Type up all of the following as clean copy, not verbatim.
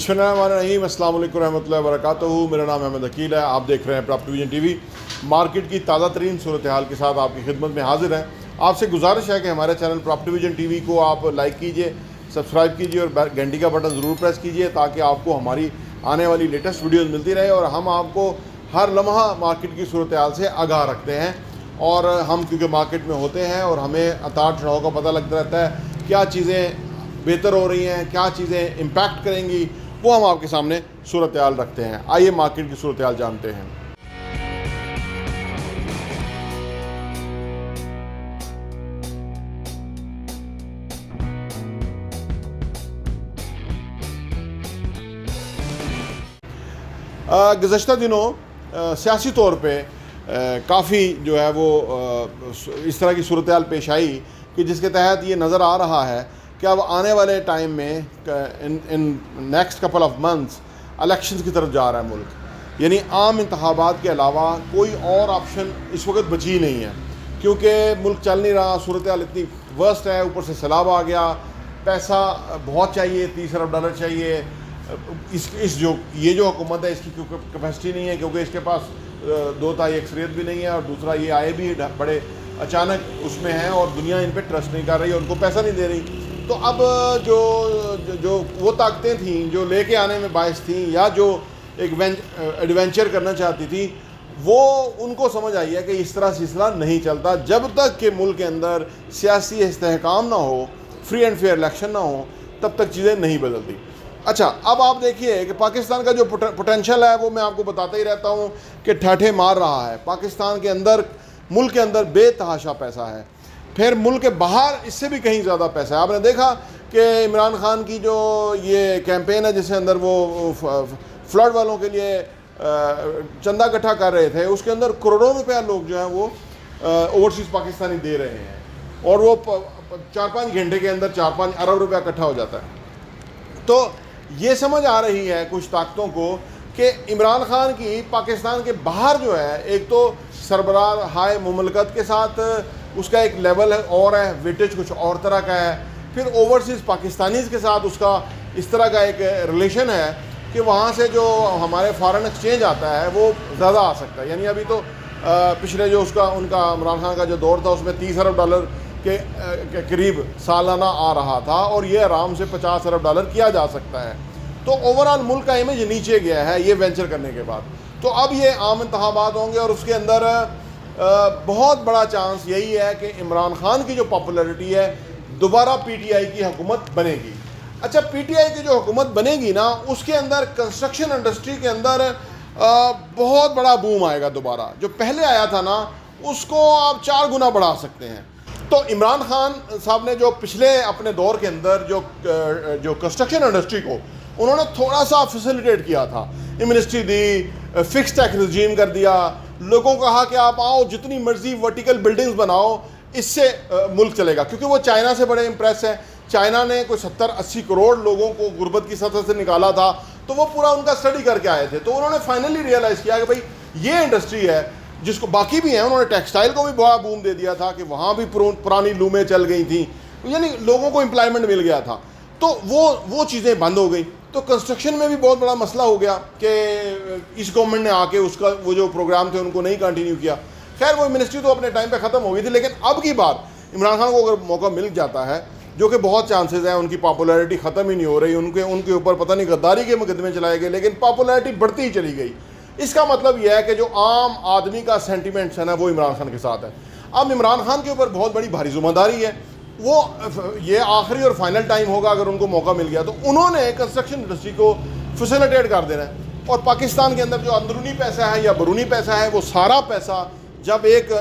बिस्मिल्लाहिर्रहमानिर्रहीम, अस्सलाम वालेकुम रहमतुल्लाहि व बरकातुहू। मेरा नाम अहमद अकील है। आप देख रहे हैं प्रॉपर्टी विजन टीवी। मार्केट की ताज़ा तरीन सूरत हाल के साथ आपकी खिदमत में हाजिर हैं। आपसे गुजारिश है कि हमारे चैनल प्रॉपर्टी विजन टीवी को आप लाइक कीजिए, सब्सक्राइब कीजिए और घंटी का बटन ज़रूर प्रेस कीजिए ताकि आपको हमारी आने वाली लेटेस्ट वीडियोज़ मिलती रहे और हम आपको हर लम्हा मार्केट की सूरत हाल से आगाह रखते हैं। और हम क्योंकि मार्केट में होते हैं और हमें उतार चढ़ाव का पता लगता रहता है, क्या चीज़ें बेहतर हो रही हैं, क्या चीज़ें इम्पैक्ट करेंगी, वो हम आपके सामने सूरत हाल रखते हैं। आइए मार्केट की सूरत हाल जानते हैं। गुज़श्ता दिनों सियासी तौर पे काफ़ी जो है वो इस तरह की सूरत हाल पेश आई कि जिसके तहत ये नज़र आ रहा है कि अब आने वाले टाइम में in next couple of months elections की तरफ जा रहा है मुल्क। यानी आम इंतखाबात के अलावा कोई और ऑप्शन इस वक्त बची नहीं है, क्योंकि मुल्क चल नहीं रहा, सूरत हाल इतनी वर्स्ट है, ऊपर से सैलाब आ गया, पैसा बहुत चाहिए, 30 अरब डॉलर चाहिए। ये जो हुकूमत है इसकी कैपेसिटी नहीं है, क्योंकि इसके पास दो ताई अक्सरियत भी नहीं है और दूसरा ये आए भी बड़े अचानक उसमें हैं और दुनिया इन पे ट्रस्ट नहीं कर रही और उनको पैसा नहीं दे रही। तो अब जो वो ताकतें थीं जो लेके आने में बायस थीं या जो एक एडवेंचर करना चाहती थी, वो उनको समझ आई है कि इस तरह सिलसिला नहीं चलता। जब तक कि मुल्क के अंदर सियासी इस्तेहकाम ना हो, फ्री एंड फेयर इलेक्शन ना हो, तब तक चीज़ें नहीं बदलती। अच्छा, अब आप देखिए कि पाकिस्तान का जो पोटेंशियल है वो मैं आपको बताता ही रहता हूँ कि ठाठे मार रहा है। पाकिस्तान के अंदर, मुल्क के अंदर बेतहाशा पैसा है, फिर मुल्क के बाहर इससे भी कहीं ज़्यादा पैसा है। आपने देखा कि इमरान खान की जो ये कैंपेन है जिसके अंदर वो फ्लड वालों के लिए चंदा इकट्ठा कर रहे थे, उसके अंदर करोड़ों रुपया लोग जो हैं वो ओवरसीज़ पाकिस्तानी दे रहे हैं और वो 4-5 घंटे के अंदर 4-5 अरब रुपया इकट्ठा हो जाता है। तो ये समझ आ रही है कुछ ताकतों को कि इमरान खान की पाकिस्तान के बाहर जो है, एक तो सरबराह हाय मुमलकत के साथ उसका एक लेवल है और है, वेटेज कुछ और तरह का है, फिर ओवरसीज़ पाकिस्तानीज़ के साथ उसका इस तरह का एक रिलेशन है कि वहाँ से जो हमारे फॉरेन एक्सचेंज आता है वो ज़्यादा आ सकता है। यानी अभी तो पिछले जो उनका इमरान खान का जो दौर था उसमें 30 अरब डॉलर के करीब सालाना आ रहा था और ये आराम से 50 अरब डॉलर किया जा सकता है। तो ओवरऑल मुल्क का इमेज नीचे गया है ये वेंचर करने के बाद। तो अब ये आम इंतखाबात होंगे और उसके अंदर बहुत बड़ा चांस यही है कि इमरान खान की जो पॉपुलैरिटी है दोबारा पीटीआई की हुकूमत बनेगी। अच्छा, पीटीआई की जो हुकूमत बनेगी ना, उसके अंदर कंस्ट्रक्शन इंडस्ट्री के अंदर बहुत बड़ा बूम आएगा दोबारा। जो पहले आया था ना उसको आप 4 गुना बढ़ा सकते हैं। तो इमरान खान साहब ने जो पिछले अपने दौर के अंदर जो कंस्ट्रक्शन इंडस्ट्री को उन्होंने थोड़ा सा फैसिलिटेट किया था, मिनिस्ट्री दी, फिक्स टैक्स रिजीम कर दिया, लोगों को कहा कि आप आओ जितनी मर्जी वर्टिकल बिल्डिंग्स बनाओ, इससे मुल्क चलेगा। क्योंकि वो चाइना से बड़े इंप्रेस है। चाइना ने कोई 70-80 करोड़ लोगों को गुर्बत की सतह से निकाला था, तो वो पूरा उनका स्टडी करके आए थे। तो उन्होंने फाइनली रियलाइज़ किया कि भाई ये इंडस्ट्री है जिसको बाकी भी हैं। उन्होंने टेक्सटाइल को भी बड़ा बूम दे दिया था कि वहाँ भी पुरानी लूमें चल गई थी, यानी लोगों को एम्प्लॉयमेंट मिल गया था। तो वो चीज़ें बंद हो गई। तो कंस्ट्रक्शन में भी बहुत बड़ा मसला हो गया कि इस गवर्नमेंट ने आके उसका वो जो प्रोग्राम थे उनको नहीं कंटिन्यू किया। खैर वो मिनिस्ट्री तो अपने टाइम पे ख़त्म हो गई थी, लेकिन अब की बार इमरान खान को अगर मौका मिल जाता है, जो कि बहुत चांसेस हैं, उनकी पॉपुलैरिटी ख़त्म ही नहीं हो रही, उनके ऊपर पता नहीं गद्दारी के मुकदमे चलाए गए, लेकिन पॉपुलैरिटी बढ़ती ही चली गई। इसका मतलब यह है कि जो आम आदमी का सेंटिमेंट्स है ना वो इमरान खान के साथ है। अब इमरान खान के ऊपर बहुत बड़ी भारी जिम्मेदारी है। वो ये आखिरी और फाइनल टाइम होगा अगर उनको मौका मिल गया तो उन्होंने कंस्ट्रक्शन इंडस्ट्री को फैसिलिटेट कर देना है। और पाकिस्तान के अंदर जो अंदरूनी पैसा है या बैरूनी पैसा है, वो सारा पैसा जब एक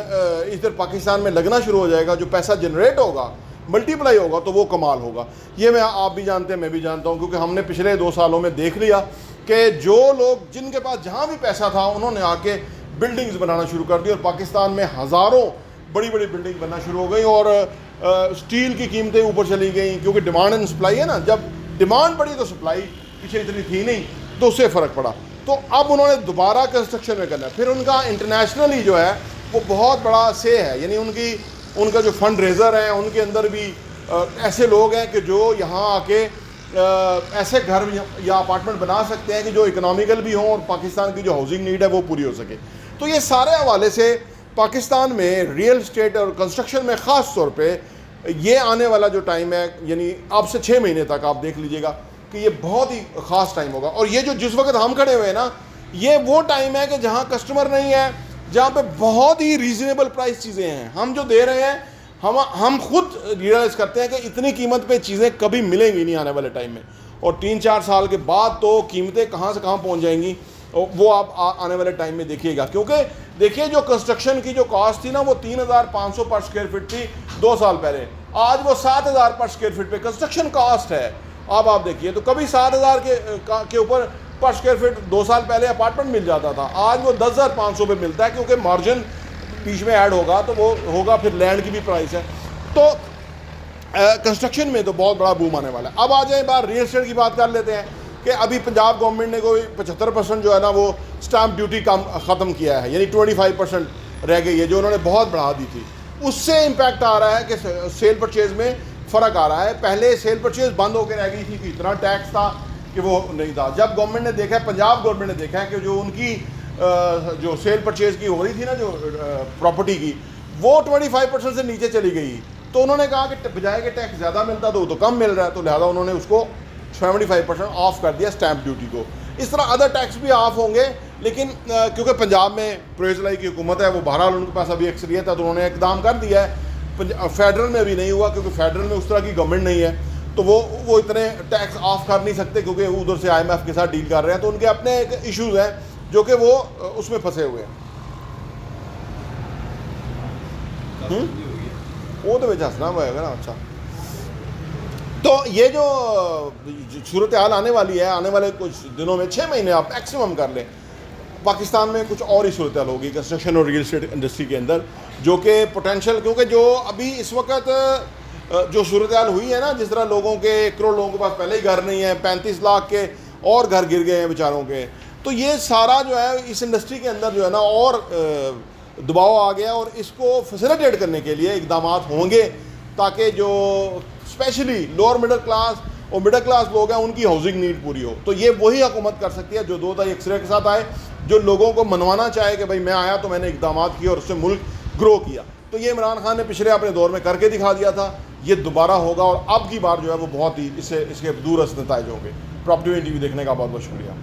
इधर पाकिस्तान में लगना शुरू हो जाएगा, जो पैसा जनरेट होगा, मल्टीप्लाई होगा, तो वो कमाल होगा। ये आप भी जानते हैं, मैं भी जानता हूँ, क्योंकि हमने पिछले 2 सालों में देख लिया कि जो लोग जिनके पास जहाँ भी पैसा था उन्होंने आके बिल्डिंग्स बनाना शुरू कर दी और पाकिस्तान में हज़ारों बड़ी बड़ी बिल्डिंग बनना शुरू हो गई और स्टील की कीमतें ऊपर चली गई, क्योंकि डिमांड एंड सप्लाई है ना। जब डिमांड बढ़ी तो सप्लाई पीछे इतनी थी नहीं, तो उससे फ़र्क पड़ा। तो अब उन्होंने दोबारा कंस्ट्रक्शन में करना है। फिर उनका इंटरनेशनली जो है वो बहुत बड़ा से है, यानी उनका जो फंड रेजर है उनके अंदर भी ऐसे लोग हैं कि जो यहाँ आके ऐसे घर या अपार्टमेंट बना सकते हैं कि जो इकोनॉमिकल भी हों और पाकिस्तान की जो हाउसिंग नीड है वो पूरी हो सके। तो ये सारे हवाले से पाकिस्तान में रियल इस्टेट और कंस्ट्रक्शन में ख़ास तौर पे ये आने वाला जो टाइम है, यानी अब से 6 महीने तक आप देख लीजिएगा कि ये बहुत ही ख़ास टाइम होगा। और ये जो जिस वक्त हम खड़े हुए हैं ना, ये वो टाइम है कि जहाँ कस्टमर नहीं है, जहाँ पे बहुत ही रीज़नेबल प्राइस चीज़ें हैं। हम जो दे रहे हैं, हम खुद रियलाइज़ करते हैं कि इतनी कीमत पे चीज़ें कभी मिलेंगी नहीं आने वाले टाइम में। और 3-4 साल के बाद तो कीमतें कहाँ से कहाँ पहुँच जाएंगी, वो आप आने वाले टाइम में देखिएगा। क्योंकि देखिए, जो कंस्ट्रक्शन की जो कॉस्ट थी ना, वो 3,500 पर स्क्वायर फीट थी 2 साल पहले। आज वो 7,000 पर स्क्वायर फीट पे कंस्ट्रक्शन कॉस्ट है। अब आप देखिए, तो कभी 7,000 के ऊपर पर स्क्वायर फीट 2 साल पहले अपार्टमेंट मिल जाता था, आज वो 10,500 पे मिलता है, क्योंकि मार्जिन बीच में ऐड होगा तो वो होगा, फिर लैंड की भी प्राइस है। तो कंस्ट्रक्शन में तो बहुत बड़ा बूम आने वाला है। अब आ जाए बात रियल एस्टेट की, बात कर लेते हैं कि अभी पंजाब गवर्नमेंट ने कोई 75% जो है ना वो स्टैम्प ड्यूटी कम ख़त्म किया है, यानी 25% रह गई है जो उन्होंने बहुत बढ़ा दी थी। उससे इम्पैक्ट आ रहा है कि सेल परचेज़ में फ़र्क आ रहा है। पहले सेल परचेज़ बंद होकर रह गई थी कि इतना टैक्स था कि वो नहीं था। जब गवर्नमेंट ने देखा है, पंजाब गवर्नमेंट ने देखा है कि जो उनकी जो सेल परचेज़ की हो रही थी ना, जो प्रॉपर्टी की, वो 25% से नीचे चली गई, तो उन्होंने कहा कि बजाय के टैक्स ज़्यादा मिलता तो वो तो कम मिल रहा है, तो लिहाजा उन्होंने उसको 75% ऑफ कर दिया स्टैम्प ड्यूटी को। इस तरह अदर टैक्स भी ऑफ होंगे, लेकिन क्योंकि पंजाब में परहेज लाई की हुकूमत है, वो बहरहाल उनके पास अभी अक्सरियत है, तो उन्होंने इकदाम कर दिया है। फेडरल में अभी नहीं हुआ, क्योंकि फेडरल में उस तरह की गवर्नमेंट नहीं है, तो वो इतने टैक्स ऑफ कर नहीं सकते, क्योंकि उधर से IMF के साथ डील कर रहे हैं, तो उनके अपने एक इशूज़ हैं जो कि वो उसमें फंसे हुए हैं। वो तो बेचा हंसना होगा ना। अच्छा, तो ये जो सूरत हाल आने वाली है, आने वाले कुछ दिनों में, 6 महीने आप मैक्सिमम कर लें, पाकिस्तान में कुछ और ही सूरत हाल होगी कंस्ट्रक्शन और रियल एस्टेट इंडस्ट्री के अंदर, जो कि पोटेंशियल, क्योंकि जो अभी इस वक्त जो सूरत हाल हुई है ना, जिस तरह लोगों के 1 करोड़ लोगों के पास पहले ही घर नहीं है, 35 लाख के और घर गिर गए हैं बेचारों के, तो ये सारा जो है इस इंडस्ट्री के अंदर जो है ना और दबाव आ गया, और इसको फैसिलिटेट करने के लिए इकदाम होंगे ताकि जो स्पेशली लोअर मिडिल क्लास और मिडिल क्लास लोग हैं उनकी हाउसिंग नीड पूरी हो। तो ये वही हुकूमत कर सकती है जो 2 दहाई एक्सरे के साथ आए, जो लोगों को मनवाना चाहे कि भाई मैं आया तो मैंने इकदाम किए और उससे मुल्क ग्रो किया। तो ये इमरान खान ने पिछले अपने दौर में करके दिखा दिया था, ये दोबारा होगा, और अब की बार जो है वो बहुत ही इसके दूरस्थ नताइज होंगे। प्रॉपर्टी TV देखने का बहुत बहुत शुक्रिया।